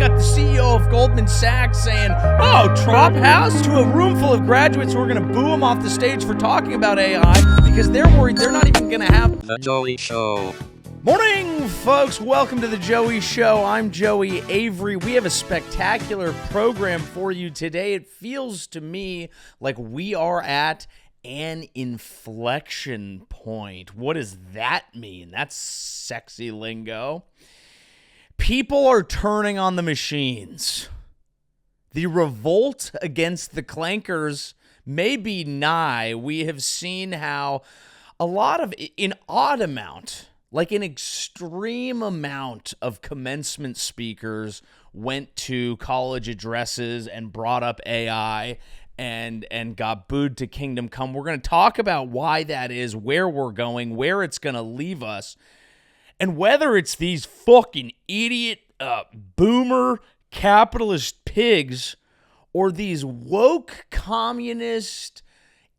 got the CEO of Goldman Sachs saying, "Oh, Trop House," to a room full of graduates who are going to boo him off the stage for talking about AI because they're worried they're not even going to have The Joey Show. Morning, folks. Welcome to the Joey Show. I'm Joey Avery. We have a spectacular program for you today. It feels to me like we are at an inflection point. What does that mean? That's sexy lingo. People are turning on the machines. The revolt against the clankers may be nigh. We have seen how a lot of, an odd amount, like an extreme amount of commencement speakers went to college addresses and brought up AI and got booed to kingdom come. We're going to talk about why that is, where we're going, where it's going to leave us, and whether it's these fucking idiot boomer capitalist pigs or these woke communist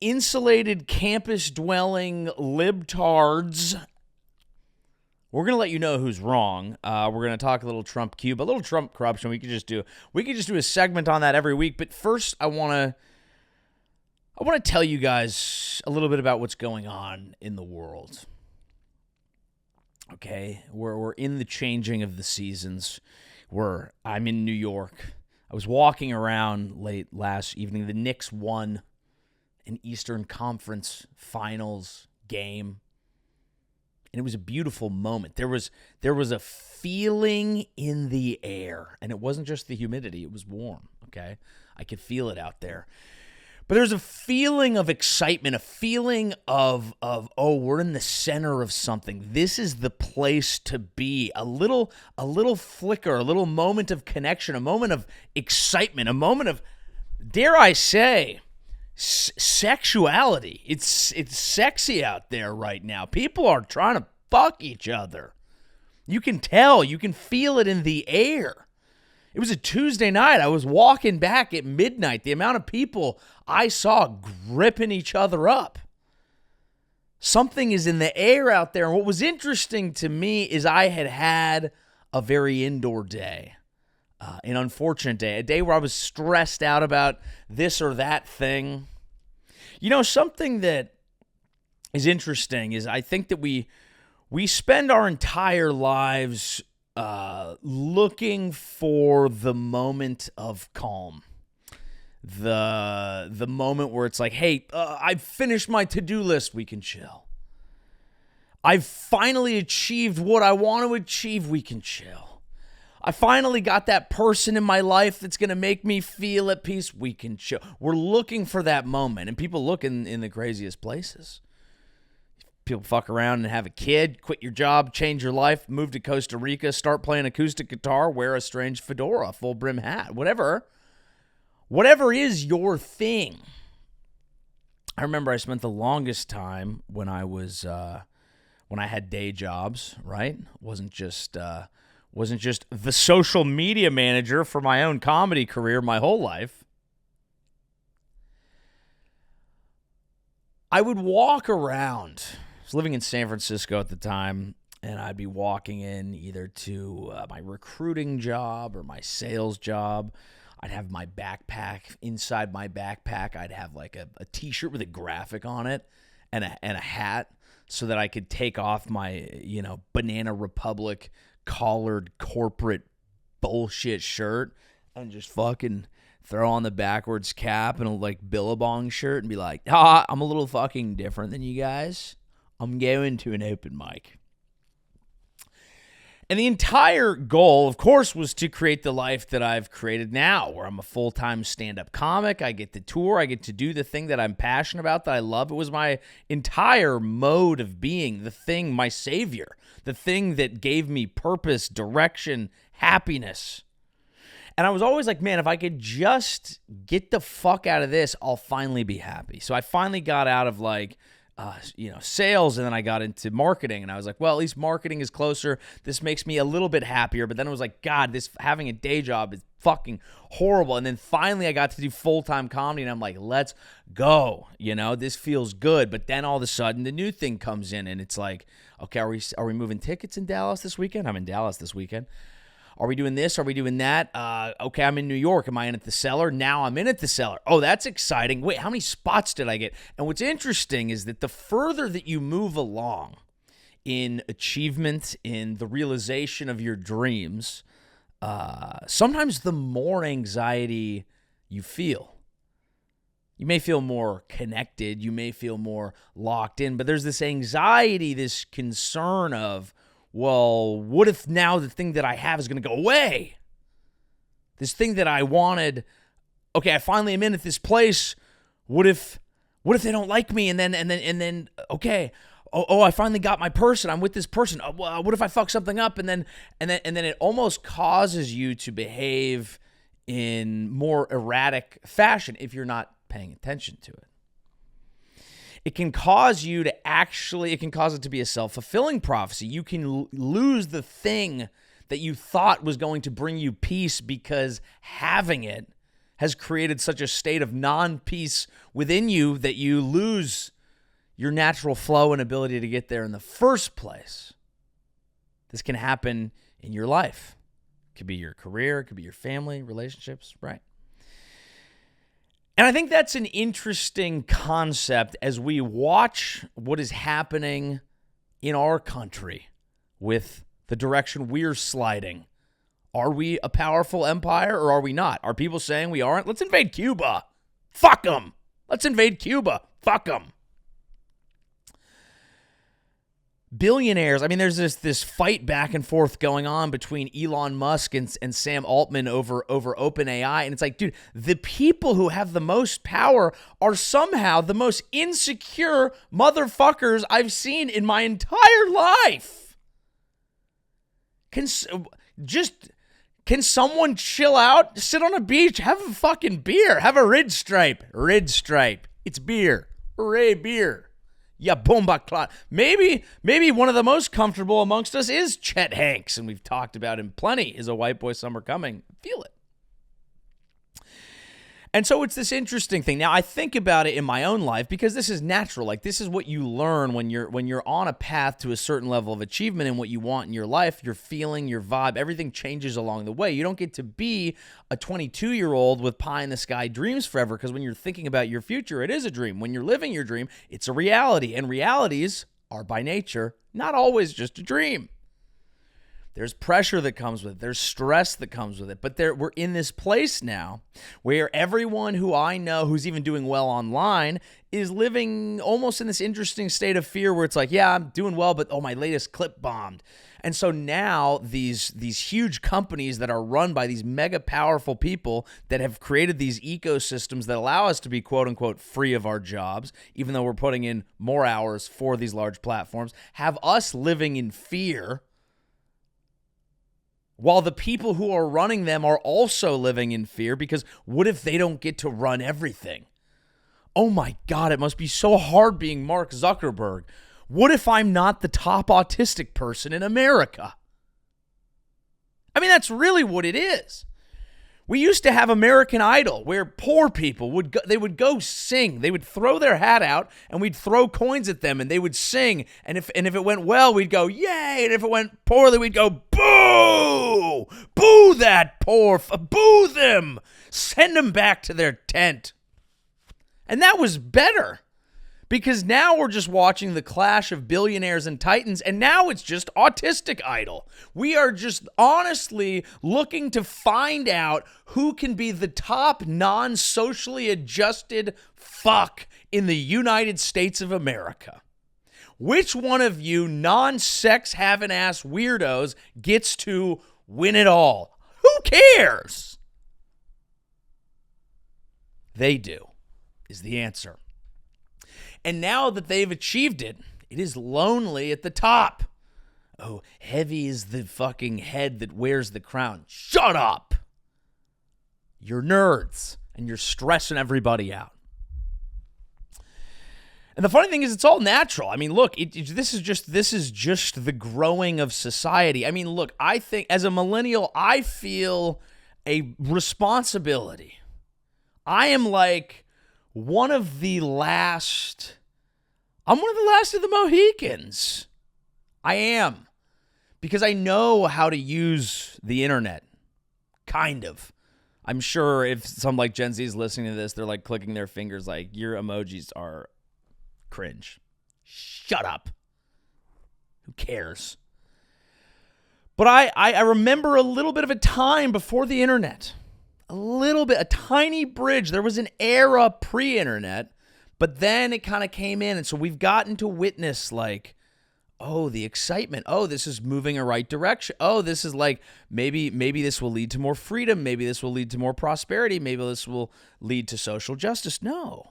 insulated campus-dwelling libtards. We're gonna let you know who's wrong. We're gonna talk a little Trump Cuba, a little Trump corruption. We could just do a segment on that every week. But first, I wanna tell you guys a little bit about what's going on in the world. Okay, we're in the changing of the seasons. I'm in New York. I was walking around late last evening. The Knicks won an Eastern Conference Finals game. And it was a beautiful moment. There was a feeling in the air, and it wasn't just the humidity. It was warm, okay? I could feel it out there. But there's a feeling of excitement, a feeling of oh, we're in the center of something. This is the place to be. A little flicker, a little moment of connection, a moment of excitement, a moment of, dare I say, sexuality. It's sexy out there right now. People are trying to fuck each other. You can tell, you can feel it in the air. It was a Tuesday night. I was walking back at midnight. The amount of people I saw gripping each other up. Something is in the air out there. And what was interesting to me is I had a very indoor day. An unfortunate day, a day where I was stressed out about this or that thing. You know, something that is interesting is I think that we spend our entire lives looking for the moment of calm. The moment where it's like, hey, I've finished my to-do list, we can chill. I've finally achieved what I want to achieve, we can chill. I finally got that person in my life that's going to make me feel at peace. We can chill. We're looking for that moment, and people look in the craziest places. People fuck around and have a kid, quit your job, change your life, move to Costa Rica, start playing acoustic guitar, wear a strange fedora, full brim hat, whatever. Whatever is your thing. I remember I spent the longest time when I had day jobs, right? Wasn't just the social media manager for my own comedy career my whole life. I would walk around. I was living in San Francisco at the time, and I'd be walking in either to my recruiting job or my sales job. I'd have my backpack. Inside my backpack, I'd have like a T-shirt with a graphic on it and a hat so that I could take off my, Banana Republic collared corporate bullshit shirt and just fucking throw on the backwards cap and a like Billabong shirt and be like, I'm a little fucking different than you guys. I'm going to an open mic. And the entire goal, of course, was to create the life that I've created now, where I'm a full-time stand-up comic. I get to tour. I get to do the thing that I'm passionate about, that I love. It was my entire mode of being, the thing, my savior, the thing that gave me purpose, direction, happiness. And I was always like, man, if I could just get the fuck out of this, I'll finally be happy. So I finally got out of sales, and then I got into marketing, and I was like, well, at least marketing is closer. This makes me a little bit happier. But then it was like, God, this having a day job is fucking horrible. And then finally I got to do full-time comedy, and I'm like, let's go. This feels good. But then all of a sudden the new thing comes in, and it's like, okay, are we moving tickets in Dallas this weekend? I'm in Dallas this weekend. Are we doing this? Are we doing that? Okay, I'm in New York. Am I in at the cellar? Now I'm in at the cellar. Oh, that's exciting. Wait, how many spots did I get? And what's interesting is that the further that you move along in achievement, in the realization of your dreams, sometimes the more anxiety you feel. You may feel more connected. You may feel more locked in. But there's this anxiety, this concern of, well, what if now the thing that I have is going to go away? This thing that I wanted, okay, I finally am in at this place. What if they don't like me? And then, okay, oh, I finally got my person. I'm with this person. What if I fuck something up? And then it almost causes you to behave in more erratic fashion if you're not paying attention to it. It can cause you to it can cause it to be a self-fulfilling prophecy. You can lose the thing that you thought was going to bring you peace because having it has created such a state of non-peace within you that you lose your natural flow and ability to get there in the first place. This can happen in your life. It could be your career, it could be your family, relationships, right? And I think that's an interesting concept as we watch what is happening in our country with the direction we're sliding. Are we a powerful empire or are we not? Are people saying we aren't? Let's invade Cuba. Fuck them. Let's invade Cuba. Fuck them. Billionaires, I mean, there's this fight back and forth going on between Elon Musk and Sam Altman over OpenAI. And it's like, dude, the people who have the most power are somehow the most insecure motherfuckers I've seen in my entire life. Can someone chill out, sit on a beach, have a fucking beer, have a Ridge Stripe. It's beer. Hooray, beer. Yeah, bomba clot. Maybe one of the most comfortable amongst us is Chet Hanks, and we've talked about him plenty. Is a white boy summer coming? Feel it. And so it's this interesting thing. Now I think about it in my own life because this is natural. Like this is what you learn when you're on a path to a certain level of achievement and what you want in your life, your feeling, your vibe, everything changes along the way. You don't get to be a 22-year-old with pie in the sky dreams forever because when you're thinking about your future, it is a dream. When you're living your dream, it's a reality. And realities are by nature not always just a dream. There's pressure that comes with it. There's stress that comes with it. But we're in this place now where everyone who I know who's even doing well online is living almost in this interesting state of fear where it's like, yeah, I'm doing well, but oh, my latest clip bombed. And so now these huge companies that are run by these mega powerful people that have created these ecosystems that allow us to be quote unquote free of our jobs, even though we're putting in more hours for these large platforms, have us living in fear while the people who are running them are also living in fear because what if they don't get to run everything? Oh my God, it must be so hard being Mark Zuckerberg. What if I'm not the top autistic person in America? I mean, that's really what it is. We used to have American Idol where poor people would go sing. They would throw their hat out and we'd throw coins at them and they would sing. And if it went well, we'd go, yay. And if it went poorly, we'd go, boo! Boo that boo them! Send them back to their tent. And that was better. Because now we're just watching the clash of billionaires and titans, and now it's just Autistic Idol. We are just honestly looking to find out who can be the top non-socially adjusted fuck in the United States of America. Which one of you non-sex having ass weirdos gets to win it all? Who cares? They do, is the answer. And now that they've achieved it, it is lonely at the top. Oh, heavy is the fucking head that wears the crown. Shut up. You're nerds, and you're stressing everybody out. And the funny thing is, it's all natural. I mean, look, this is just the growing of society. I mean, look, I think as a millennial, I feel a responsibility. I am like I'm one of the last of the Mohicans. I am. because I know how to use the internet, kind of. I'm sure if some like Gen Z is listening to this, they're like clicking their fingers like, your emojis are cringe. Shut up. Who cares? But I remember a little bit of a time before the internet. A little bit, a tiny bridge. There was an era pre-internet, but then it kind of came in. And so we've gotten to witness like, oh, the excitement. Oh, this is moving a right direction. Oh, this is like, maybe this will lead to more freedom. Maybe this will lead to more prosperity. Maybe this will lead to social justice. No.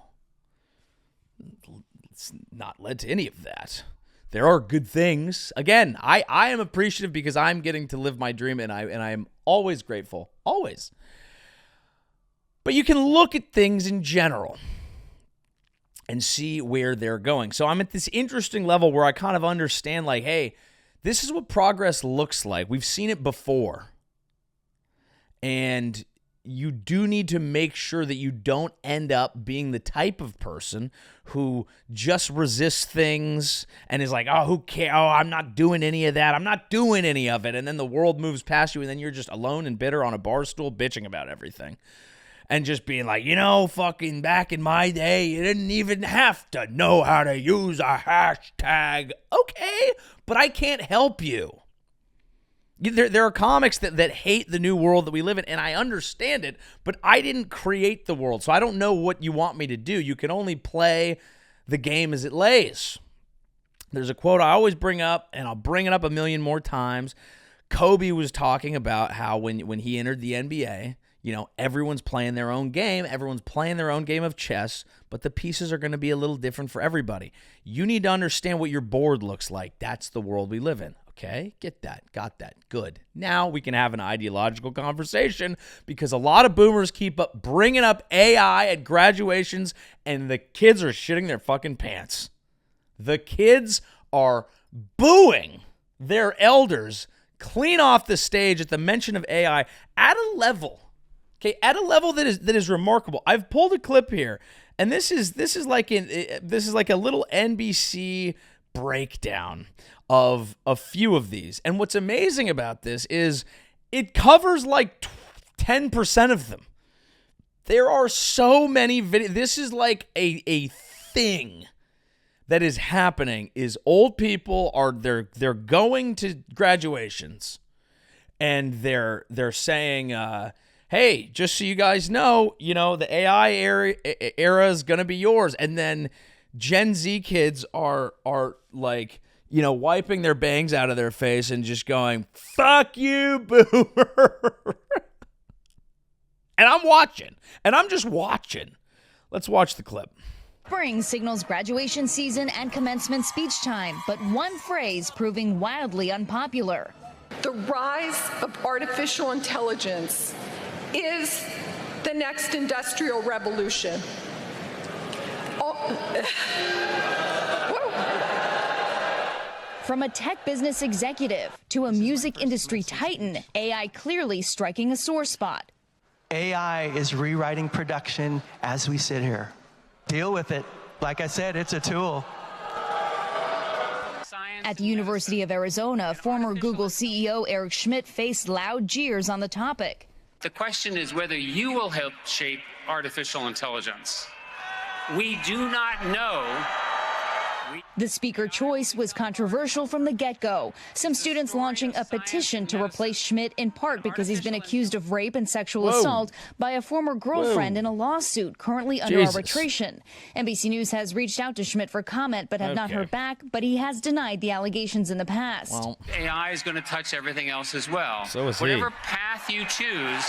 It's not led to any of that. There are good things. Again, I am appreciative because I'm getting to live my dream, and I am always grateful. Always. But you can look at things in general and see where they're going. So I'm at this interesting level where I kind of understand, like, hey, this is what progress looks like. We've seen it before. And you do need to make sure that you don't end up being the type of person who just resists things and is like, oh, who cares? Oh, I'm not doing any of that. I'm not doing any of it. And then the world moves past you, and then you're just alone and bitter on a bar stool bitching about everything. And just being like, fucking back in my day, you didn't even have to know how to use a hashtag. Okay, but I can't help you. There are comics that hate the new world that we live in, and I understand it, but I didn't create the world, so I don't know what you want me to do. You can only play the game as it lays. There's a quote I always bring up, and I'll bring it up a million more times. Kobe was talking about how when he entered the NBA, everyone's playing their own game. Everyone's playing their own game of chess, but the pieces are going to be a little different for everybody. You need to understand what your board looks like. That's the world we live in. Okay, get that, got that, good. Now we can have an ideological conversation because a lot of boomers keep up bringing up AI at graduations, and the kids are shitting their fucking pants. The kids are booing their elders clean off the stage at the mention of AI at a level, okay, at a level that is remarkable. I've pulled a clip here, and this is like a little NBC breakdown of a few of these. And what's amazing about this is it covers like 10% of them. There are so many videos. This is like a thing that is happening is old people they're going to graduations, and they're saying, hey, just so you guys know, the AI era is going to be yours. And then Gen Z kids are like, wiping their bangs out of their face and just going, fuck you, boomer. And I'm watching. And I'm just watching. Let's watch the clip. Spring signals graduation season and commencement speech time, but one phrase proving wildly unpopular. The rise of artificial intelligence is the next industrial revolution. From a tech business executive to a music industry titan, AI clearly striking a sore spot. AI is rewriting production as we sit here. Deal with it. Like I said, it's a tool. At the University of Arizona, former Google CEO Eric Schmidt faced loud jeers on the topic. The question is whether you will help shape artificial intelligence. We do not know. The speaker choice was controversial from the get-go. Some students launching a petition to replace Schmidt in part because he's been accused of rape and sexual assault by a former girlfriend in a lawsuit currently under arbitration. NBC News has reached out to Schmidt for comment but have not heard back, but he has denied the allegations in the past. Well, AI is going to touch everything else as well. So is Whatever path you choose,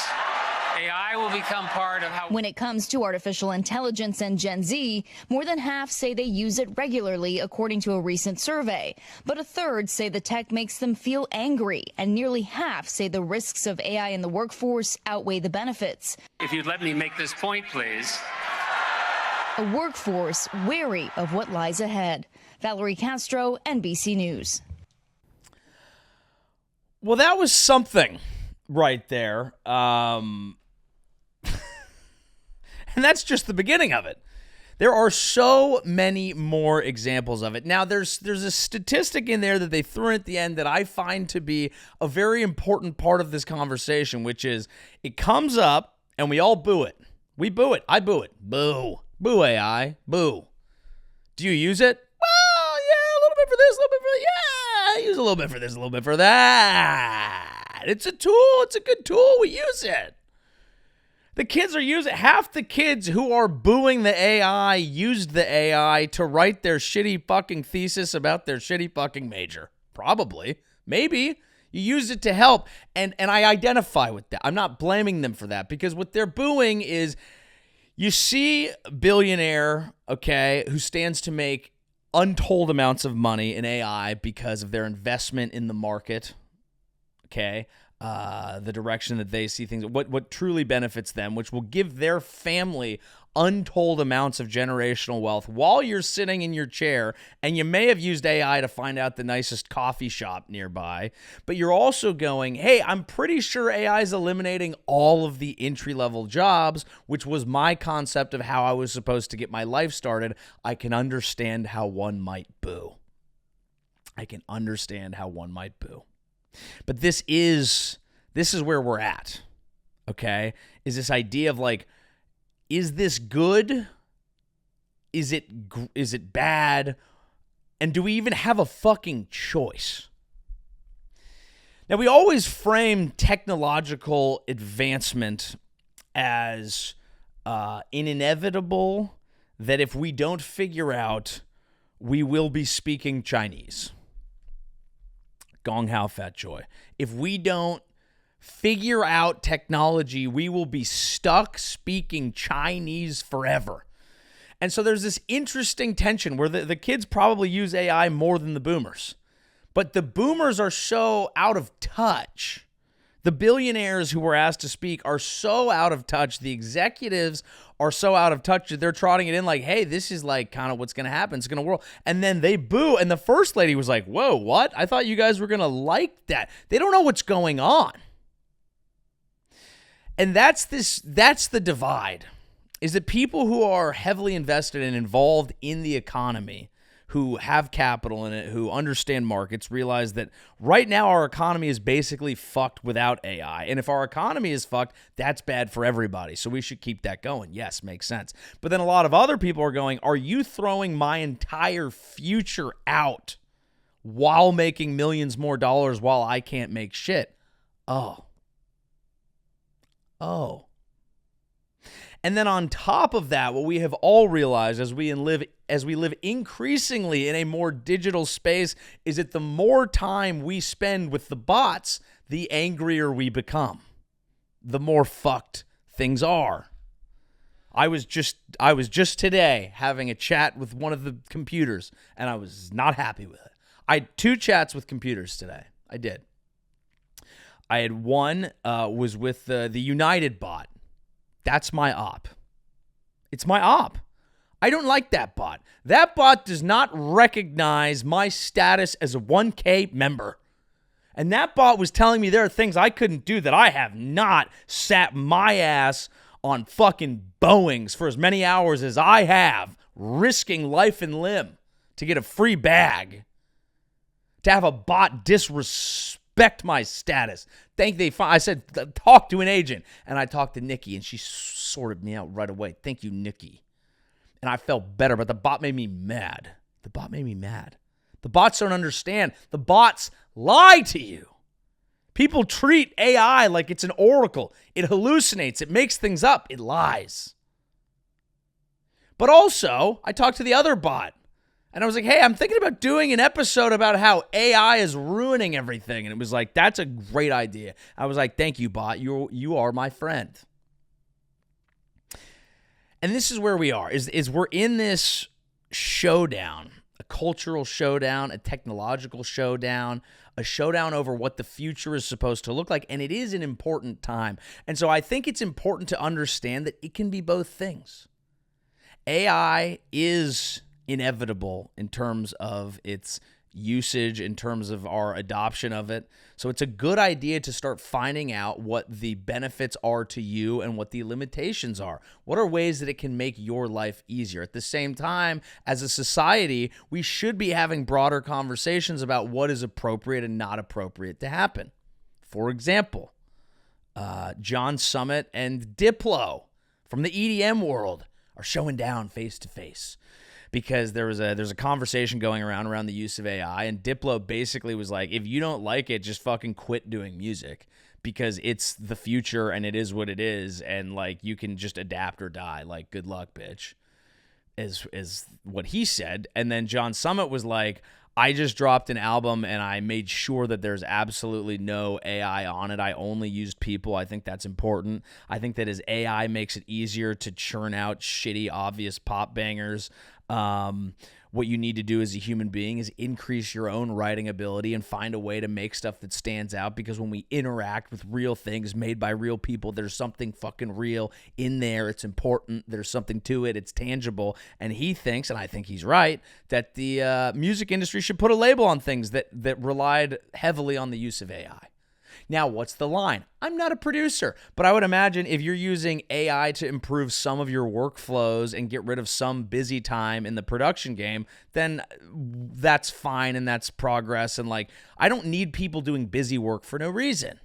AI will become part of how... When it comes to artificial intelligence and Gen Z, more than half say they use it regularly, according to a recent survey. But a third say the tech makes them feel angry, and nearly half say the risks of AI in the workforce outweigh the benefits. If you'd let me make this point, please. A workforce wary of what lies ahead. Valerie Castro, NBC News. Well, that was something right there. And that's just the beginning of it. There are so many more examples of it. Now, there's a statistic in there that they threw in at the end that I find to be a very important part of this conversation, which is it comes up and we all boo it. We boo it. I boo it. Boo. Boo AI. Boo. Do you use it? Well, yeah, a little bit for this, a little bit for that. Yeah, I use a little bit for this, a little bit for that. It's a tool. It's a good tool. We use it. The kids are using half the kids who are booing the AI used the AI to write their shitty fucking thesis about their shitty fucking major. Probably. Maybe. You use it to help. And I identify with that. I'm not blaming them for that because what they're booing is you see a billionaire, okay, who stands to make untold amounts of money in AI because of their investment in the market, okay? The direction that they see things, what truly benefits them, which will give their family untold amounts of generational wealth while you're sitting in your chair, and you may have used AI to find out the nicest coffee shop nearby, but you're also going, hey, I'm pretty sure AI is eliminating all of the entry-level jobs, which was my concept of how I was supposed to get my life started. I can understand how one might boo. I can understand how one might boo. But this is where we're at, okay? Is this idea of like, is this good? Is it bad? And do we even have a fucking choice? Now, we always frame technological advancement as inevitable, that if we don't figure out, we will be speaking Chinese. Gong Hao Fat Joy. If we don't figure out technology, we will be stuck speaking Chinese forever. And so there's this interesting tension where the kids probably use AI more than the boomers. But the boomers are so out of touch. The billionaires who were asked to speak are so out of touch. The executives are so out of touch that they're trotting it in like, hey, this is like kind of what's going to happen. It's going to whirl. And then they boo. And the first lady was like, whoa, what? I thought you guys were going to like that. They don't know what's going on. And that's the divide, is that people who are heavily invested and involved in the economy, who have capital in it, who understand markets, realize that right now our economy is basically fucked without AI. And if our economy is fucked, that's bad for everybody. So we should keep that going. Yes, makes sense. But then a lot of other people are going, are you throwing my entire future out while making millions more dollars while I can't make shit? Oh. And then on top of that, what we have all realized as we live increasingly in a more digital space is that the more time we spend with the bots, the angrier we become. The more fucked things are. I was just today having a chat with one of the computers, and I was not happy with it. I had 2 chats with computers today. I did. I had one was with the United Bot. That's my op. It's my op. I don't like that bot. That bot does not recognize my status as a 1K member. And that bot was telling me there are things I couldn't do that I have not sat my ass on fucking Boeings for as many hours as I have, risking life and limb to get a free bag. To have a bot disrespect my status. I said, talk to an agent. And I talked to Nikki, and she sorted me out right away. Thank you, Nikki. And I felt better, but the bot made me mad. The bots don't understand. The bots lie to you. People treat AI like it's an oracle. It hallucinates. It makes things up. It lies. But also, I talked to the other bot. And I was like, hey, I'm thinking about doing an episode about how AI is ruining everything. And it was like, that's a great idea. I was like, thank you, bot. You are my friend. And this is where we are, is we're in this showdown, a cultural showdown, a technological showdown, a showdown over what the future is supposed to look like. And it is an important time. And so I think it's important to understand that it can be both things. AI is inevitable in terms of its usage, in terms of our adoption of it. So it's a good idea to start finding out what the benefits are to you and what the limitations are. What are ways that it can make your life easier? At the same time, as a society, we should be having broader conversations about what is appropriate and not appropriate to happen. For example, John Summit and Diplo from the EDM world are showing down face to face, because there's a conversation going around the use of AI, and Diplo basically was like, if you don't like it, just fucking quit doing music, because it's the future and it is what it is, and like you can just adapt or die. Like, good luck, bitch, is what he said. And then John Summit was like, I just dropped an album and I made sure that there's absolutely no AI on it. I only used people. I think that's important. I think that as AI makes it easier to churn out shitty, obvious pop bangers, what you need to do as a human being is increase your own writing ability and find a way to make stuff that stands out, because when we interact with real things made by real people, there's something fucking real in there. It's important. There's something to it. It's tangible. And he thinks, and I think he's right, that the music industry should put a label on things that relied heavily on the use of AI. Now, what's the line? I'm not a producer, but I would imagine if you're using AI to improve some of your workflows and get rid of some busy time in the production game, then that's fine and that's progress. And like, I don't need people doing busy work for no reason.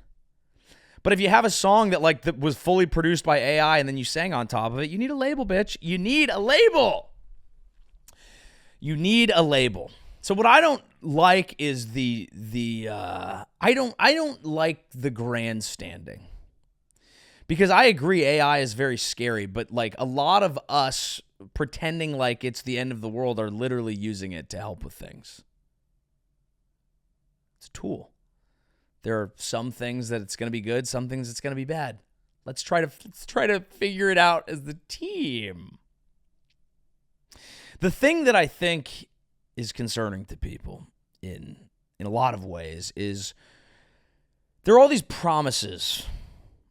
But if you have a song that was fully produced by AI and then you sang on top of it, you need a label, bitch. You need a label. You need a label. So what I don't like is I don't like the grandstanding, because I agree AI is very scary, but like a lot of us pretending like it's the end of the world are literally using it to help with things. It's a tool. There are some things that it's going to be good, some things it's going to be bad. Let's try to figure it out as the team. The thing that I think is concerning to people in a lot of ways is there are all these promises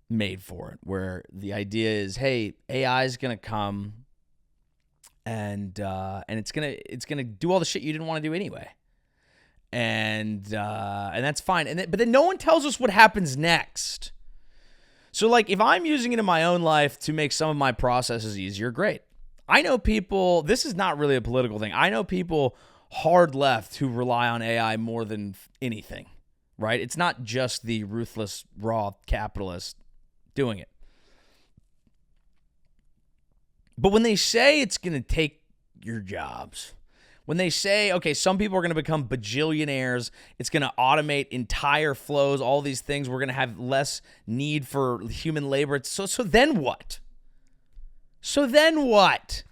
made for it, where the idea is, hey, AI is going to come and it's going to do all the shit you didn't want to do anyway. And that's fine. But then no one tells us what happens next. So like, if I'm using it in my own life to make some of my processes easier, great. I know people, this is not really a political thing. I know people hard left who rely on AI more than anything, right? It's not just the ruthless, raw capitalist doing it. But when they say it's going to take your jobs, when they say, okay, some people are going to become bajillionaires, it's going to automate entire flows, all these things, we're going to have less need for human labor. So then what? So then what?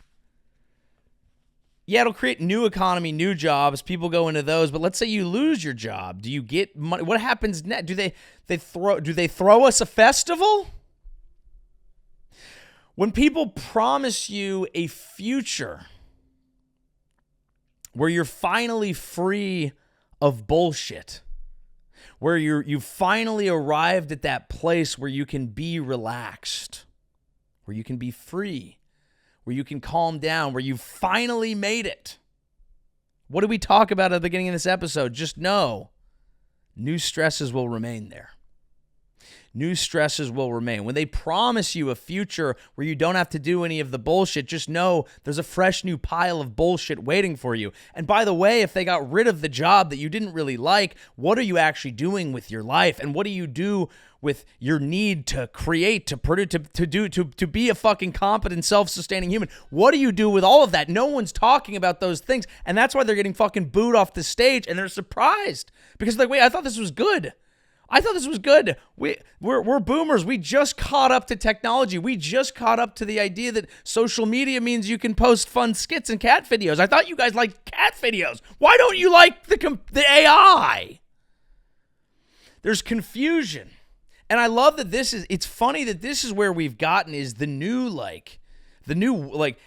Yeah, it'll create new economy, new jobs. People go into those, but let's say you lose your job. Do you get money? What happens next? Do they throw us a festival? When people promise you a future where you're finally free of bullshit, where you've finally arrived at that place where you can be relaxed, where you can be free, where you can calm down, where you've finally made it. What did we talk about at the beginning of this episode? Just know, new stresses will remain there. New stresses will remain. When they promise you a future where you don't have to do any of the bullshit, just know there's a fresh new pile of bullshit waiting for you. And by the way, if they got rid of the job that you didn't really like, what are you actually doing with your life? And what do you do with your need to create, to produce, to be a fucking competent, self-sustaining human? What do you do with all of that? No one's talking about those things. And that's why they're getting fucking booed off the stage, and they're surprised. Because like, wait, I thought this was good. We're boomers. We just caught up to technology. We just caught up to the idea that social media means you can post fun skits and cat videos. I thought you guys liked cat videos. Why don't you like the AI? There's confusion. And I love that it's funny that this is where we've gotten, is the new,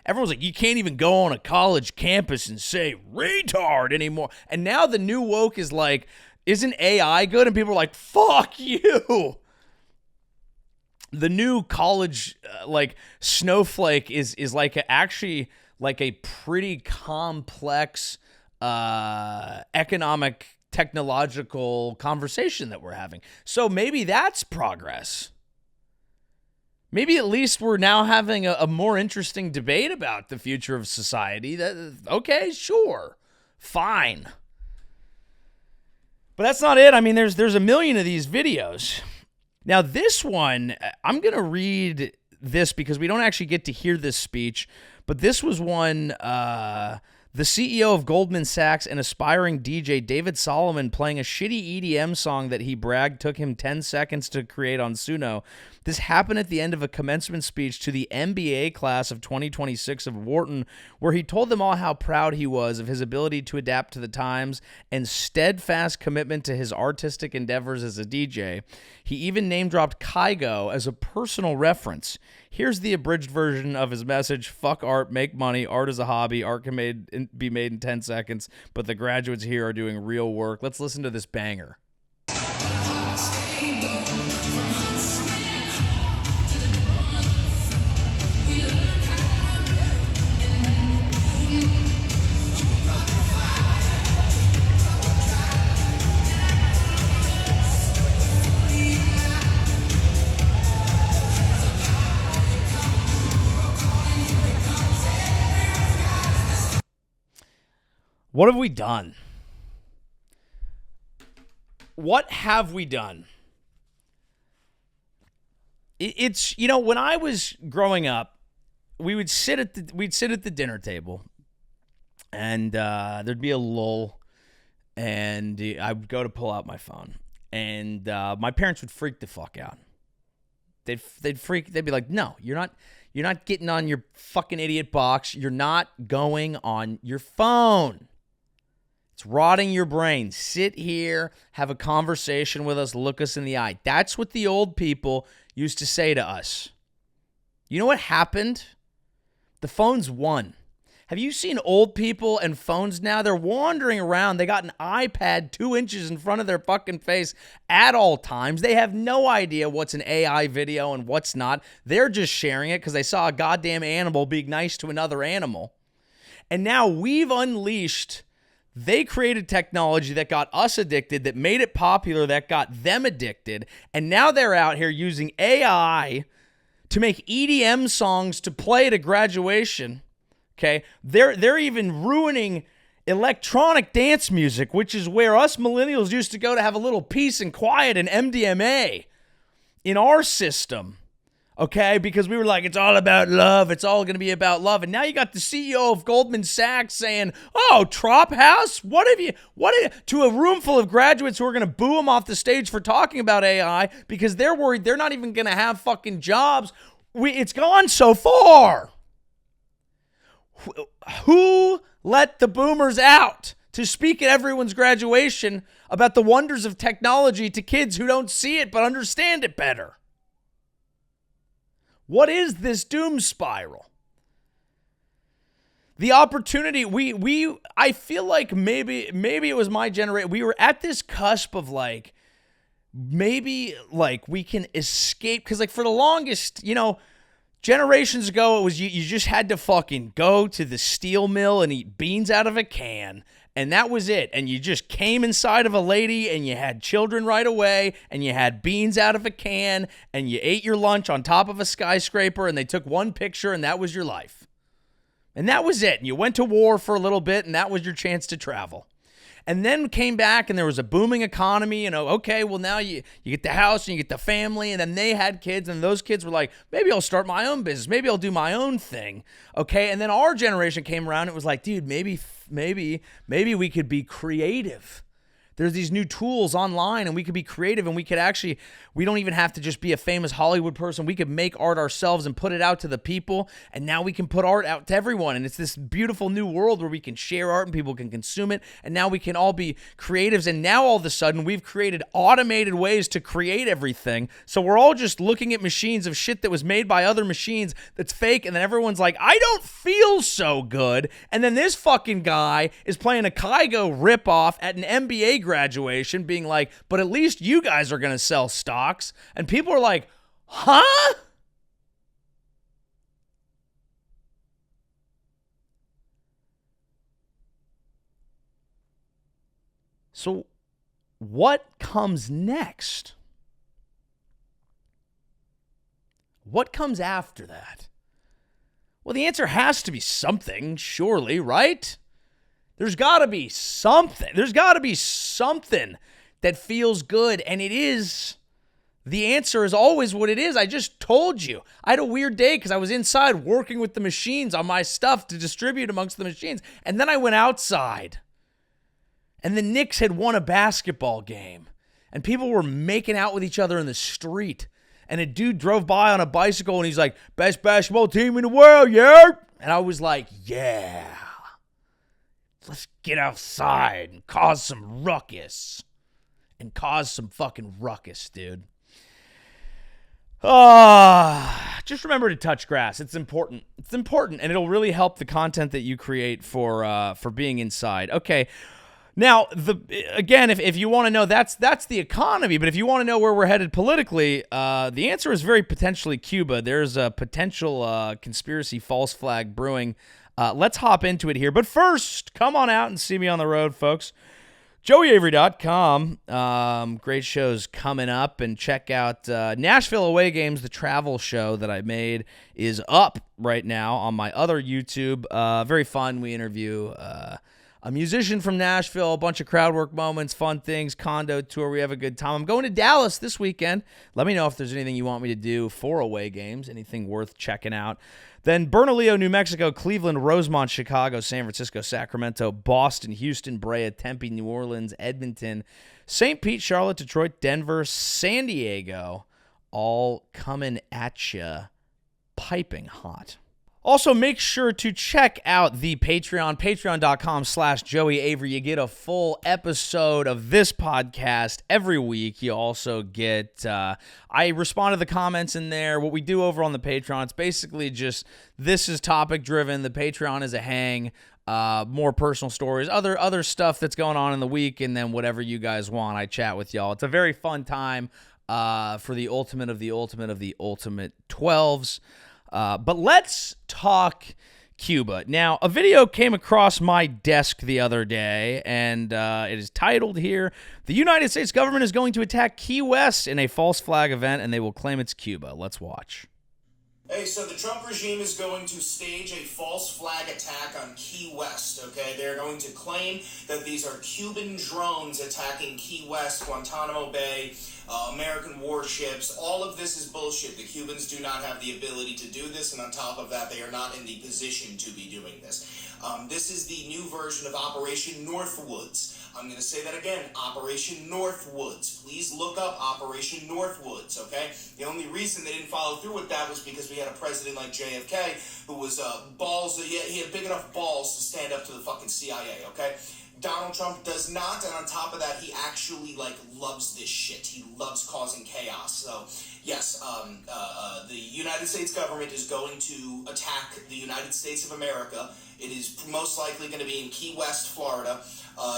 everyone's like, you can't even go on a college campus and say retard anymore. And now the new woke is like, isn't AI good? And people are like, fuck you. The new college, snowflake is actually a pretty complex economic, technological conversation that we're having. So maybe that's progress. Maybe at least we're now having a more interesting debate about the future of society. Okay, sure, fine. But that's not it. I mean, there's a million of these videos. Now, this one, I'm going to read this because we don't actually get to hear this speech, but this was one, the CEO of Goldman Sachs and aspiring DJ David Solomon playing a shitty EDM song that he bragged took him 10 seconds to create on Suno. This happened at the end of a commencement speech to the MBA class of 2026 of Wharton, where he told them all how proud he was of his ability to adapt to the times and steadfast commitment to his artistic endeavors as a DJ. He even name-dropped Kygo as a personal reference. Here's the abridged version of his message: fuck art, make money, art is a hobby, art can be made in 10 seconds, but the graduates here are doing real work. Let's listen to this banger. What have we done? What have we done? It's, you know, when I was growing up, we'd sit at the dinner table, and there'd be a lull, and I would go to pull out my phone, and my parents would freak the fuck out. They'd be like, "No, you're not getting on your fucking idiot box. You're not going on your phone. It's rotting your brain. Sit here, have a conversation with us, look us in the eye." That's what the old people used to say to us. You know what happened? The phones won. Have you seen old people and phones now? They're wandering around. They got an iPad 2 inches in front of their fucking face at all times. They have no idea what's an AI video and what's not. They're just sharing it because they saw a goddamn animal being nice to another animal. And now we've unleashed... They created technology that got us addicted, that made it popular, that got them addicted, and now they're out here using AI to make EDM songs to play at a graduation. Okay, they're even ruining electronic dance music, which is where us millennials used to go to have a little peace and quiet and MDMA in our system. Okay, because we were like, it's all about love. It's all going to be about love. And now you got the CEO of Goldman Sachs saying, "Oh, Trop House, to a room full of graduates who are going to boo him off the stage for talking about AI because they're worried they're not even going to have fucking jobs. It's gone so far. Who let the boomers out to speak at everyone's graduation about the wonders of technology to kids who don't see it but understand it better? What is this doom spiral? The opportunity, I feel like maybe it was my generation. We were at this cusp of like, maybe like we can escape. Because like for the longest, you know, generations ago, it was you just had to fucking go to the steel mill and eat beans out of a can. And that was it. And you just came inside of a lady and you had children right away and you had beans out of a can and you ate your lunch on top of a skyscraper and they took one picture and that was your life. And that was it. And you went to war for a little bit and that was your chance to travel. And then came back and there was a booming economy, you know, okay, well now you get the house and you get the family, and then they had kids and those kids were like, maybe I'll start my own business. Maybe I'll do my own thing. Okay. And then our generation came around. And it was like, dude, maybe we could be creative. There's these new tools online and we could be creative and we don't even have to just be a famous Hollywood person. We could make art ourselves and put it out to the people. And now we can put art out to everyone. And it's this beautiful new world where we can share art and people can consume it. And now we can all be creatives. And now all of a sudden we've created automated ways to create everything. So we're all just looking at machines of shit that was made by other machines that's fake. And then everyone's like, I don't feel so good. And then this fucking guy is playing a Kygo ripoff at an MBA graduation being like, but at least you guys are going to sell stocks. And people are like, huh? what comes next? What comes after that? Well, the answer has to be something, surely, right? There's got to be something. There's got to be something that feels good, and it is. The answer is always what it is. I just told you. I had a weird day because I was inside working with the machines on my stuff to distribute amongst the machines, and then I went outside, and the Knicks had won a basketball game, and people were making out with each other in the street, and a dude drove by on a bicycle, and he's like, best basketball team in the world, yeah? And I was like, yeah. Let's get outside and cause some ruckus. And cause some fucking ruckus, dude. Just remember to touch grass. It's important. It's important, and it'll really help the content that you create for being inside. Okay. Now, if you want to know, that's the economy. But if you want to know where we're headed politically, the answer is very potentially Cuba. There's a potential conspiracy false flag brewing. Let's hop into it here. But first, come on out and see me on the road, folks. JoeyAvery.com. Great shows coming up. And check out Nashville Away Games, the travel show that I made, is up right now on my other YouTube. Very fun. We interview a musician from Nashville, a bunch of crowd work moments, fun things, condo tour. We have a good time. I'm going to Dallas this weekend. Let me know if there's anything you want me to do for away games, anything worth checking out. Then Bernalillo, New Mexico, Cleveland, Rosemont, Chicago, San Francisco, Sacramento, Boston, Houston, Brea, Tempe, New Orleans, Edmonton, St. Pete, Charlotte, Detroit, Denver, San Diego, all coming at you piping hot. Also, make sure to check out the Patreon, patreon.com/Joey Avery. You get a full episode of this podcast every week. You also get, I respond to the comments in there. What we do over on the Patreon, it's basically just, this is topic driven. The Patreon is a hang, more personal stories, other stuff that's going on in the week, and then whatever you guys want, I chat with y'all. It's a very fun time for the ultimate of the ultimate of the ultimate 12s. But let's talk Cuba. Now, a video came across my desk the other day, and it is titled here, "The United States government is going to attack Key West in a false flag event, and they will claim it's Cuba." Let's watch. Hey, so the Trump regime is going to stage a false flag attack on Key West, okay? They're going to claim that these are Cuban drones attacking Key West, Guantanamo Bay, American warships. All of this is bullshit. The Cubans do not have the ability to do this, and on top of that, they are not in the position to be doing this. This is the new version of Operation Northwoods. I'm going to say that again, Operation Northwoods. Please look up Operation Northwoods, okay? The only reason they didn't follow through with that was because we had a president like JFK who was he had big enough balls to stand up to the fucking CIA, okay? Donald Trump does not, and on top of that, he actually, loves this shit. He loves causing chaos. So, yes, the United States government is going to attack the United States of America. It is most likely going to be in Key West, Florida.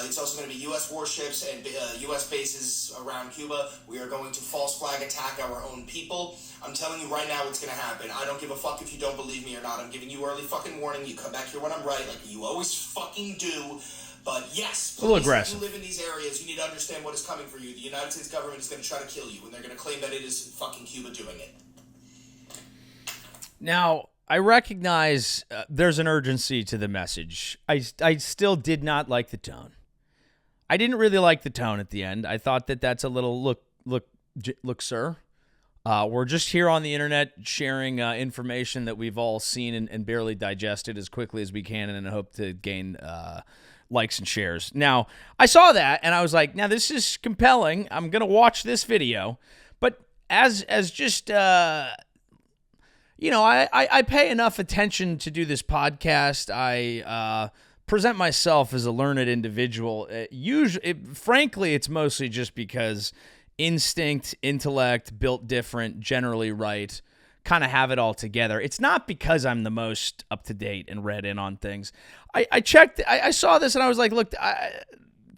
It's also going to be U.S. warships and U.S. bases around Cuba. We are going to false flag attack our own people. I'm telling you right now it's going to happen. I don't give a fuck if you don't believe me or not. I'm giving you early fucking warning. You come back here when I'm right, like you always fucking do. But yes, please, a little aggressive. If you live in these areas, you need to understand what is coming for you. The United States government is going to try to kill you, and they're going to claim that it is fucking Cuba doing it. Now, I recognize there's an urgency to the message. I still did not like the tone. I didn't really like the tone at the end. I thought that that's a little, look, sir. We're just here on the internet sharing information that we've all seen and barely digested as quickly as we can, and hope to gain likes and shares. Now, I saw that, and I was like, now this is compelling. I'm going to watch this video. But as just, I pay enough attention to do this podcast. I present myself as a learned individual. Frankly, it's mostly just because instinct, intellect, built different, generally right, kind of have it all together. It's not because I'm the most up-to-date and read in on things. I checked, I saw this and I was like, look,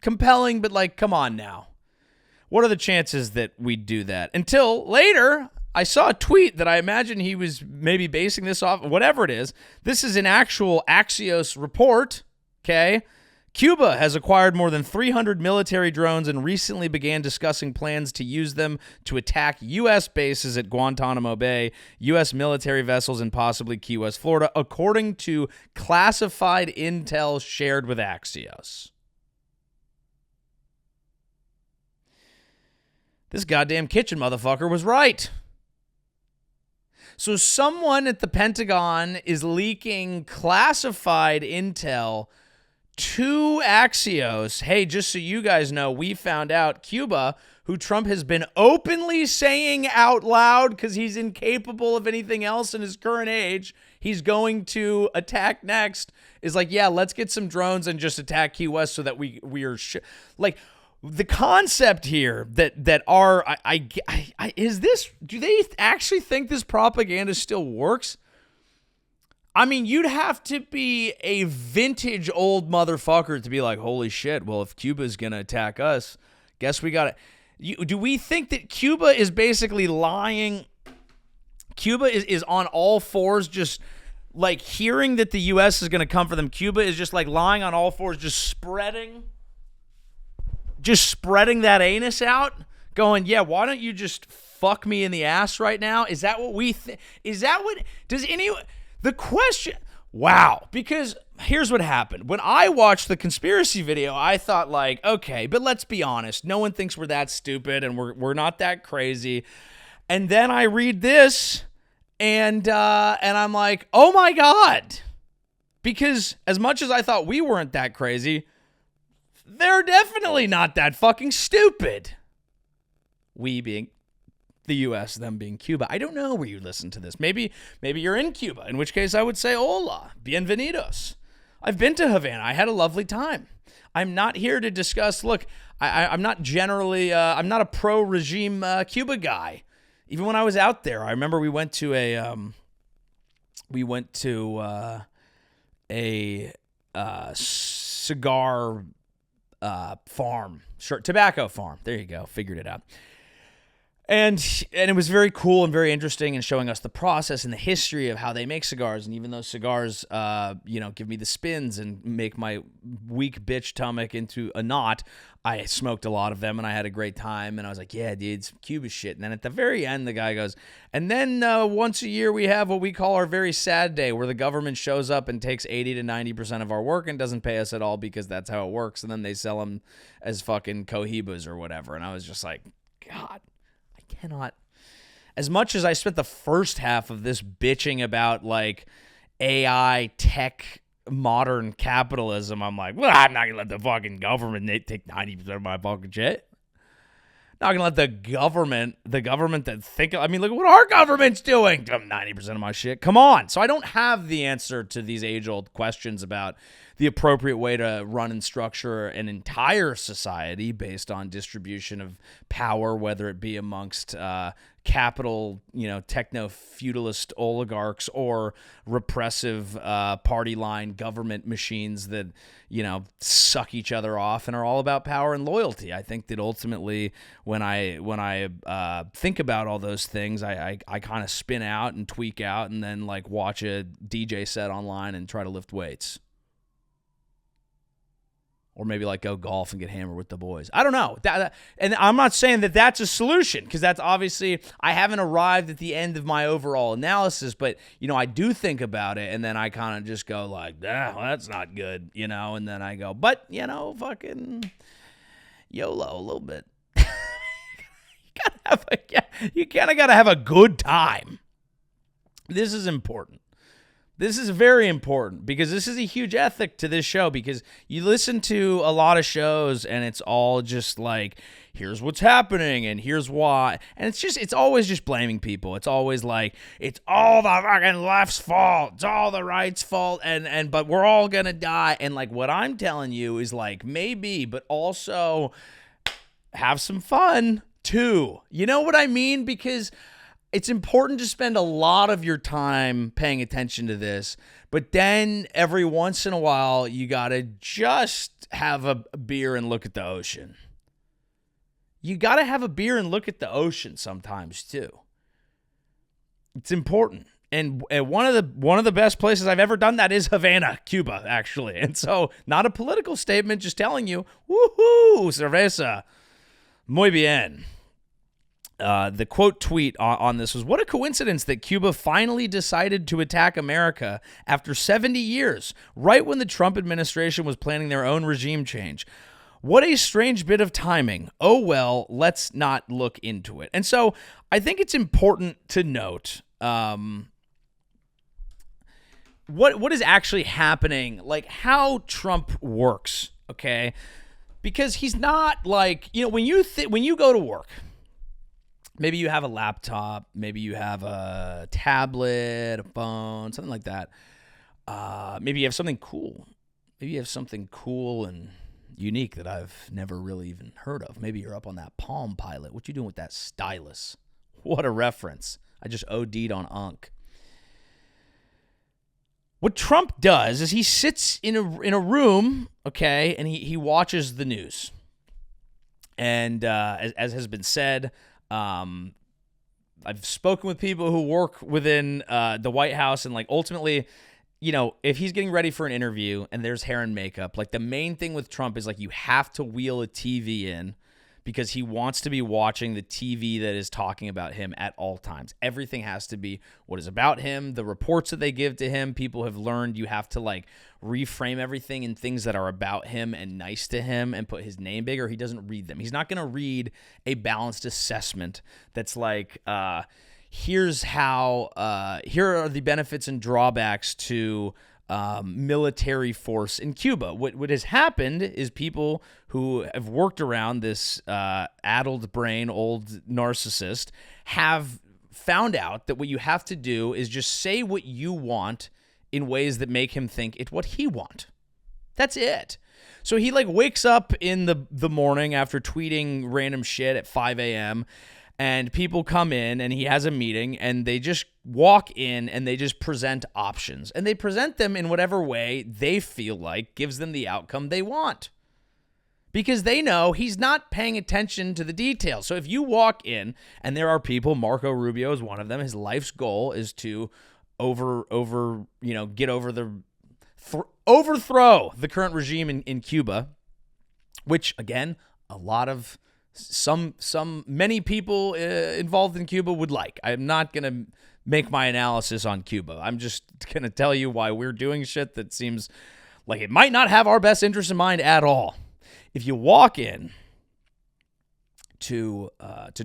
compelling, but come on now. What are the chances that we'd do that? Until later, I saw a tweet that I imagine he was maybe basing this off, whatever it is. This is an actual Axios report, okay? Cuba has acquired more than 300 military drones and recently began discussing plans to use them to attack U.S. bases at Guantanamo Bay, U.S. military vessels, and possibly Key West, Florida, according to classified intel shared with Axios. This goddamn kitchen motherfucker was right. So someone at the Pentagon is leaking classified intel to Axios. Hey, just so you guys know, we found out Cuba, who Trump has been openly saying out loud because he's incapable of anything else in his current age, he's going to attack next, is like, yeah, let's get some drones and just attack Key West so that we are like the concept here that are is this, do they actually think this propaganda still works? I mean, you'd have to be a vintage old motherfucker to be like, holy shit, well, if Cuba's going to attack us, guess we got to... Do we think that Cuba is basically lying? Cuba is on all fours, just like hearing that the U.S. is going to come for them. Cuba is just like lying on all fours, just spreading that anus out, going, yeah, why don't you just fuck me in the ass right now? Is that what we think? Is that what... Does anyone... The question, wow, because here's what happened. When I watched the conspiracy video, I thought like, okay, but let's be honest. No one thinks we're that stupid and we're not that crazy. And then I read this and I'm like, oh my God. Because as much as I thought we weren't that crazy, they're definitely not that fucking stupid. We being the U.S., them being Cuba. I don't know where you listen to this. Maybe you're in Cuba, in which case I would say hola, bienvenidos. I've been to Havana. I had a lovely time. I'm not here to discuss, look, I'm not generally, I'm not a pro-regime Cuba guy. Even when I was out there, I remember we went to a cigar farm, tobacco farm. There you go. Figured it out. And it was very cool and very interesting and showing us the process and the history of how they make cigars. And even those cigars, give me the spins and make my weak bitch stomach into a knot, I smoked a lot of them and I had a great time. And I was like, yeah, dude, it's Cuba shit. And then at the very end, the guy goes, and then once a year we have what we call our very sad day where the government shows up and takes 80 to 90% of our work and doesn't pay us at all because that's how it works. And then they sell them as fucking cohibas or whatever. And I was just like, God. Cannot, as much as I spent the first half of this bitching about like AI tech modern capitalism, I'm like, well, I'm not gonna let the fucking government take 90% of my fucking shit. Not gonna let the government that think, I mean, look at what our government's doing. 90% of my shit. Come on. So I don't have the answer to these age-old questions about the appropriate way to run and structure an entire society based on distribution of power, whether it be amongst capital, techno-feudalist oligarchs or repressive party line government machines that, suck each other off and are all about power and loyalty. I think that ultimately when I think about all those things, I kind of spin out and tweak out and then like watch a DJ set online and try to lift weights. Or maybe like go golf and get hammered with the boys. I don't know. And I'm not saying that that's a solution because that's obviously, I haven't arrived at the end of my overall analysis, but, I do think about it and then I kind of just go like, well, that's not good, and then I go, but, fucking YOLO a little bit. You kind of got to have a good time. This is important. This is very important because this is a huge ethic to this show because you listen to a lot of shows and it's all just like, here's what's happening and here's why. And it's always just blaming people. It's always like, it's all the fucking left's fault. It's all the right's fault. But we're all going to die. And like what I'm telling you is like, maybe, but also have some fun too. You know what I mean? Because it's important to spend a lot of your time paying attention to this, but then every once in a while, you got to just have a beer and look at the ocean. You got to have a beer and look at the ocean sometimes, too. It's important. And one of the best places I've ever done that is Havana, Cuba, actually. And so, not a political statement, just telling you, woohoo, cerveza, muy bien. The quote tweet on this was, "What a coincidence that Cuba finally decided to attack America after 70 years, right when the Trump administration was planning their own regime change. What a strange bit of timing. Oh, well, let's not look into it." And so I think it's important to note what is actually happening, like how Trump works, okay? Because he's not like, when you go to work, maybe you have a laptop, maybe you have a tablet, a phone, something like that. Maybe you have something cool. Maybe you have something cool and unique that I've never really even heard of. Maybe you're up on that Palm Pilot. What you doing with that stylus? What a reference. I just OD'd on Unk. What Trump does is he sits in a room, okay, and he watches the news. And as has been said, I've spoken with people who work within the White House, and like ultimately, if he's getting ready for an interview and there's hair and makeup, like the main thing with Trump is like you have to wheel a TV in because he wants to be watching the TV that is talking about him at all times. Everything has to be what is about him. The reports that they give to him, people have learned you have to like reframe everything in things that are about him and nice to him and put his name big, or he doesn't read them. He's not going to read a balanced assessment that's like, here are the benefits and drawbacks to military force in Cuba. What has happened is people who have worked around this addled brain, old narcissist, have found out that what you have to do is just say what you want in ways that make him think it's what he want. That's it. So he like wakes up in the morning after tweeting random shit at 5 a.m., and people come in and he has a meeting and they just walk in and they just present options. And they present them in whatever way they feel like gives them the outcome they want. Because they know he's not paying attention to the details. So if you walk in, and there are people, Marco Rubio is one of them, his life's goal is to overthrow the current regime in Cuba, which again, a lot of many people involved in Cuba would like. I'm not going to make my analysis on Cuba. I'm just going to tell you why we're doing shit that seems like it might not have our best interest in mind at all. If you walk in to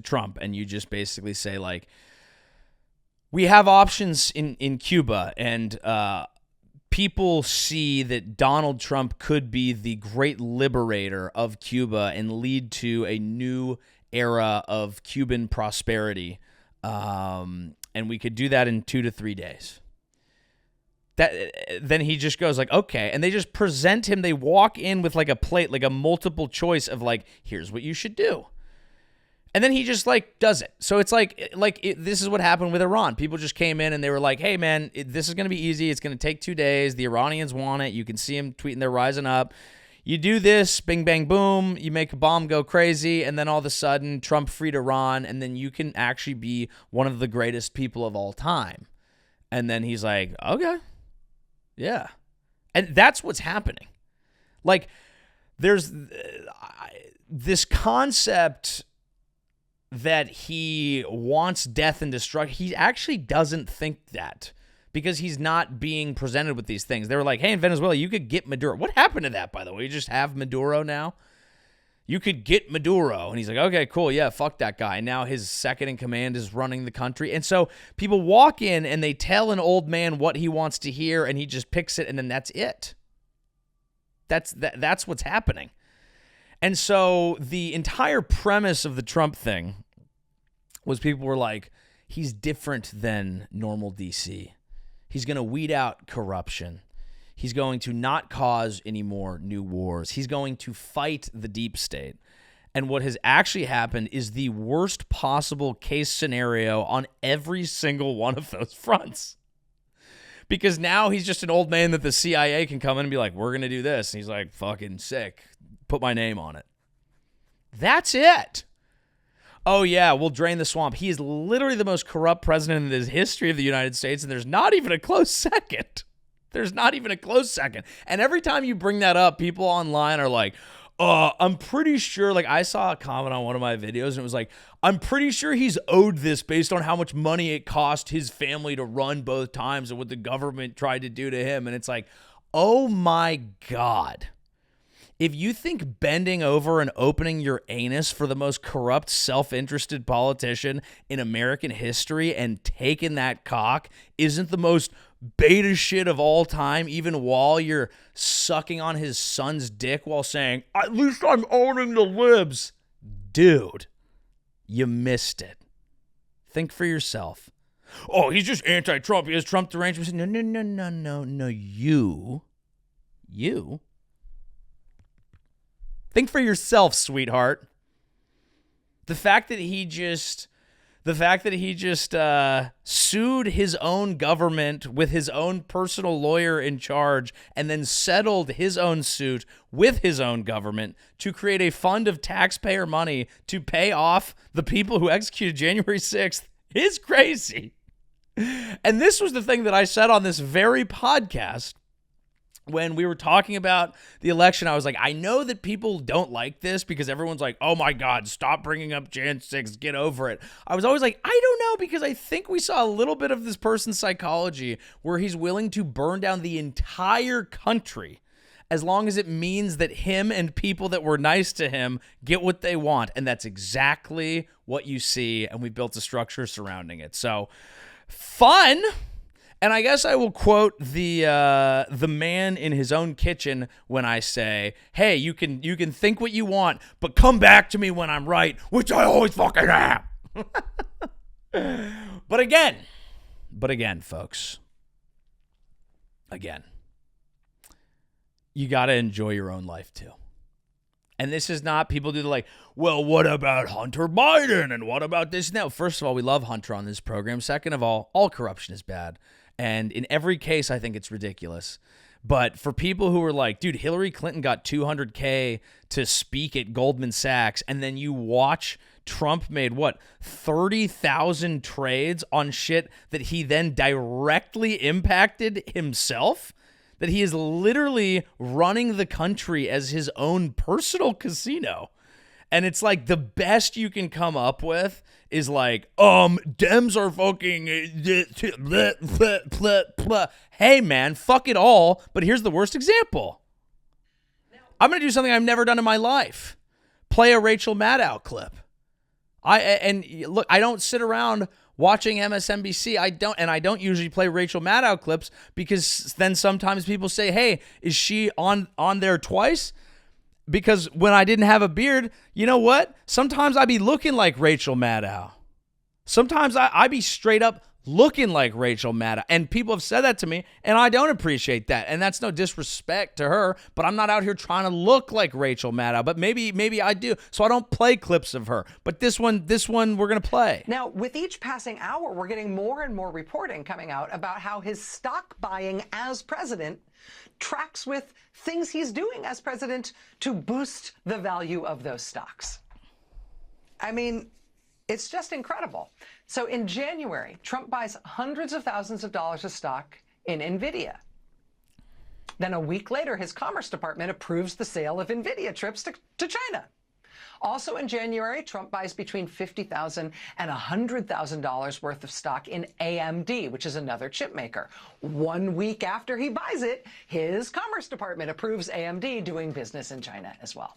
Trump and you just basically say like, we have options in Cuba, and people see that Donald Trump could be the great liberator of Cuba and lead to a new era of Cuban prosperity. And we could do that in 2 to 3 days. Then he just goes like, okay. And they just present him. They walk in with like a plate, like a multiple choice of like, here's what you should do. And then he just like does it. So it's this is what happened with Iran. People just came in and they were like, hey man, this is going to be easy. It's going to take 2 days. The Iranians want it. You can see them tweeting. They're rising up. You do this, bing, bang, boom. You make a bomb go crazy. And then all of a sudden Trump freed Iran. And then you can actually be one of the greatest people of all time. And then he's like, okay, yeah. And that's what's happening. Like there's this concept that he wants death and destruction. He actually doesn't think that because he's not being presented with these things. They were like, hey, in Venezuela, you could get Maduro. What happened to that, by the way? You just have Maduro now? You could get Maduro. And he's like, okay, cool. Yeah, fuck that guy. And now his second in command is running the country. And so people walk in and they tell an old man what he wants to hear and he just picks it and then that's it. That's what's happening. And so the entire premise of the Trump thing was people were like, he's different than normal DC. He's going to weed out corruption. He's going to not cause any more new wars. He's going to fight the deep state. And what has actually happened is the worst possible case scenario on every single one of those fronts. Because now he's just an old man that the CIA can come in and be like, we're going to do this. And he's like, fucking sick. Put my name on it. That's it. oh yeah, we'll drain the swamp. He is literally the most corrupt president in the history of the United States, and there's not even a close second. There's not even a close second. And every time you bring that up, people online are like, I'm pretty sure, like I saw a comment on one of my videos and it was like, I'm pretty sure he's owed this based on how much money it cost his family to run both times and what the government tried to do to him. And it's like, oh my God. If you think bending over and opening your anus for the most corrupt, self-interested politician in American history and taking that cock isn't the most beta shit of all time, even while you're sucking on his son's dick while saying, at least I'm owning the libs. Dude, you missed it. Think for yourself. Oh, he's just anti-Trump. He has Trump derangement. No. You. Think for yourself, sweetheart. The fact that he just sued his own government with his own personal lawyer in charge and then settled his own suit with his own government to create a fund of taxpayer money to pay off the people who executed January 6th is crazy. And this was the thing that I said on this very podcast when we were talking about the election. I was like, I know that people don't like this because everyone's like, oh my God, stop bringing up Jan 6, get over it. I was always like, I don't know, because I think we saw a little bit of this person's psychology where he's willing to burn down the entire country as long as it means that him and people that were nice to him get what they want. And that's exactly what you see. And we built a structure surrounding it. So fun. And I guess I will quote the man in his own kitchen when I say, hey, you can think what you want, but come back to me when I'm right, which I always fucking am. But again, folks, you got to enjoy your own life too. And this is not, people do the like, well, what about Hunter Biden? And what about this now? First of all, we love Hunter on this program. Second of all corruption is bad. And in every case, I think it's ridiculous. But for people who are like, dude, Hillary Clinton got $200K to speak at Goldman Sachs, and then you watch Trump made, 30,000 trades on shit that he then directly impacted himself? That he is literally running the country as his own personal casino. And it's like the best you can come up with is like, Dems are fucking, hey man, fuck it all. But here's the worst example. I'm going to do something I've never done in my life. Play a Rachel Maddow clip. And look, I don't sit around watching MSNBC. I don't usually play Rachel Maddow clips because then sometimes people say, hey, is she on there twice? Because when I didn't have a beard, you know what? Sometimes I be looking like Rachel Maddow. Sometimes I be straight up looking like Rachel Maddow. And people have said that to me, and I don't appreciate that. And that's no disrespect to her, but I'm not out here trying to look like Rachel Maddow. But maybe I do. So I don't play clips of her. But this one we're going to play. Now, with each passing hour, we're getting more and more reporting coming out about how his stock buying as president tracks with things he's doing as president to boost the value of those stocks. I mean, it's just incredible. So in January, Trump buys hundreds of thousands of dollars of stock in NVIDIA. Then a week later, his Commerce Department approves the sale of NVIDIA chips to China. Also in January, Trump buys between $50,000 and $100,000 worth of stock in AMD, which is another chip maker. 1 week after he buys it, his Commerce Department approves AMD doing business in China as well.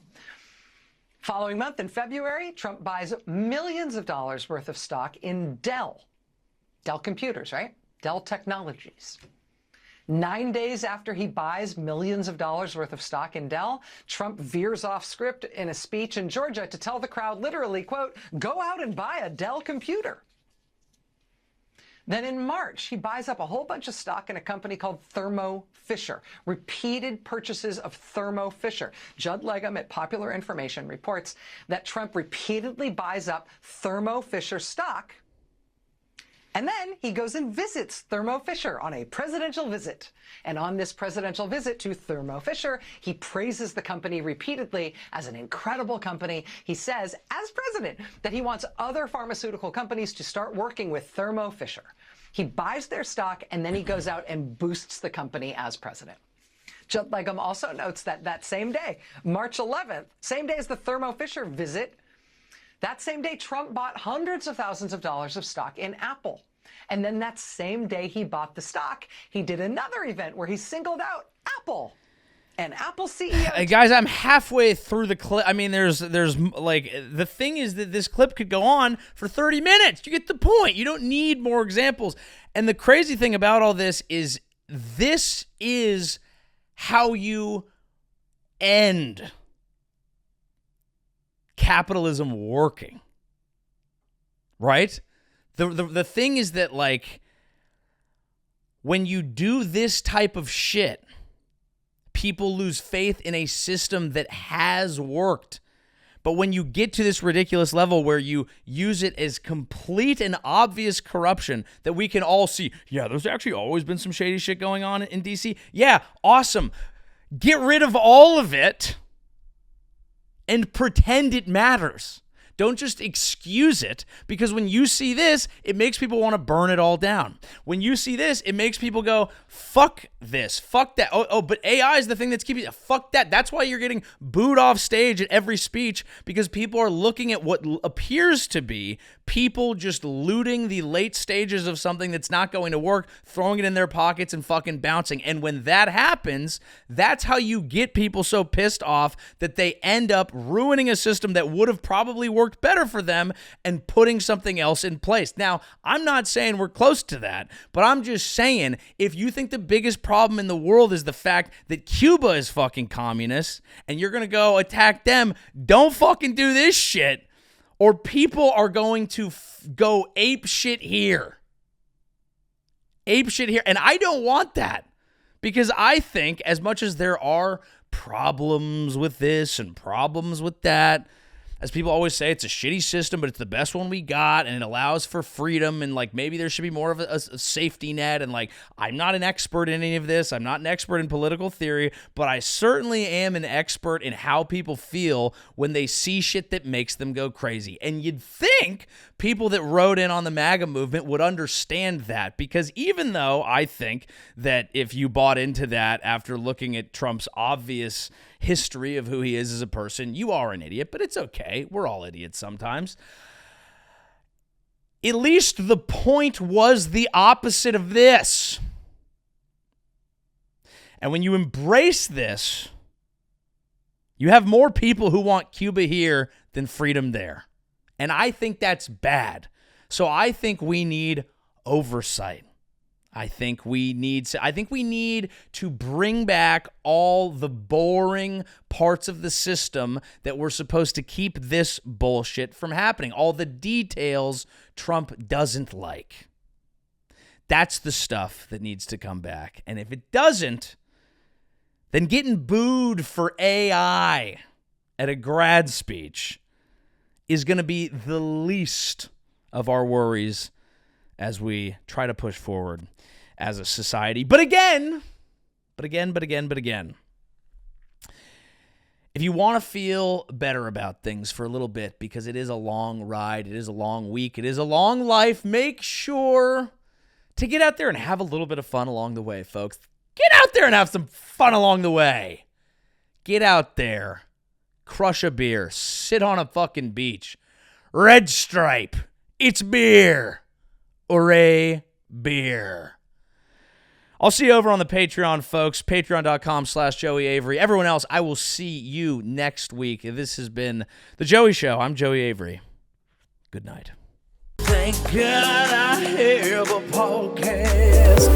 Following month in February, Trump buys millions of dollars worth of stock in Dell Computers, right? Dell Technologies. 9 days after he buys millions of dollars worth of stock in Dell, Trump veers off script in a speech in Georgia to tell the crowd literally, quote, go out and buy a Dell computer. Then in March, he buys up a whole bunch of stock in a company called Thermo Fisher. Repeated purchases of Thermo Fisher. Judd Legum at Popular Information reports that Trump repeatedly buys up Thermo Fisher stock And then he goes and visits Thermo Fisher on a presidential visit. And on this presidential visit to Thermo Fisher, he praises the company repeatedly as an incredible company. He says, as president, that he wants other pharmaceutical companies to start working with Thermo Fisher. He buys their stock, and then he goes out and boosts the company as president. Judd Legum also notes that that same day, March 11th, same day as the Thermo Fisher visit, that same day, Trump bought hundreds of thousands of dollars of stock in Apple. And then that same day he bought the stock, he did another event where he singled out Apple. And Apple CEO... Guys, I'm halfway through the clip. I mean, there's like, the thing is that this clip could go on for 30 minutes. You get the point. You don't need more examples. And the crazy thing about all this is how you end capitalism working, right? The thing is that, like, when you do this type of shit, people lose faith in a system that has worked. But when you get to this ridiculous level where you use it as complete and obvious corruption that we can all see, yeah, there's actually always been some shady shit going on in DC. Yeah, awesome. Get rid of all of it and pretend it matters. Don't just excuse it, because when you see this, it makes people want to burn it all down. When you see this, it makes people go, fuck this, fuck that. But AI is the thing that's keeping, fuck that. That's why you're getting booed off stage at every speech, because people are looking at what appears to be people just looting the late stages of something that's not going to work, throwing it in their pockets and fucking bouncing. And when that happens, that's how you get people so pissed off that they end up ruining a system that would have probably worked better for them and putting something else in place. Now, I'm not saying we're close to that, but I'm just saying, if you think the biggest problem in the world is the fact that Cuba is fucking communist and you're going to go attack them, don't fucking do this shit, or people are going to go ape shit here. Ape shit here. And I don't want that, because I think as much as there are problems with this and problems with that, as people always say, it's a shitty system, but it's the best one we got, and it allows for freedom, and like maybe there should be more of a safety net. And like, I'm not an expert in any of this. I'm not an expert in political theory, but I certainly am an expert in how people feel when they see shit that makes them go crazy. And you'd think people that wrote in on the MAGA movement would understand that, because even though I think that if you bought into that after looking at Trump's obvious history of who he is as a person, you are an idiot, but it's okay. We're all idiots sometimes. At least the point was the opposite of this. And when you embrace this, you have more people who want Cuba here than freedom there. And I think that's bad. So I think we need oversight. I think we need to bring back all the boring parts of the system that were supposed to keep this bullshit from happening. All the details Trump doesn't like. That's the stuff that needs to come back. And if it doesn't, then getting booed for AI at a grad speech is going to be the least of our worries as we try to push forward as a society. But again, if you want to feel better about things for a little bit, because it is a long ride, it is a long week, it is a long life, make sure to get out there and have a little bit of fun along the way, folks. Get out there and have some fun along the way. Get out there, crush a beer, sit on a fucking beach. Red Stripe, it's beer. Hooray, beer. I'll see you over on the Patreon, folks. Patreon.com/Joey Avery. Everyone else, I will see you next week. This has been The Joey Show. I'm Joey Avery. Good night. Thank God I have a podcast.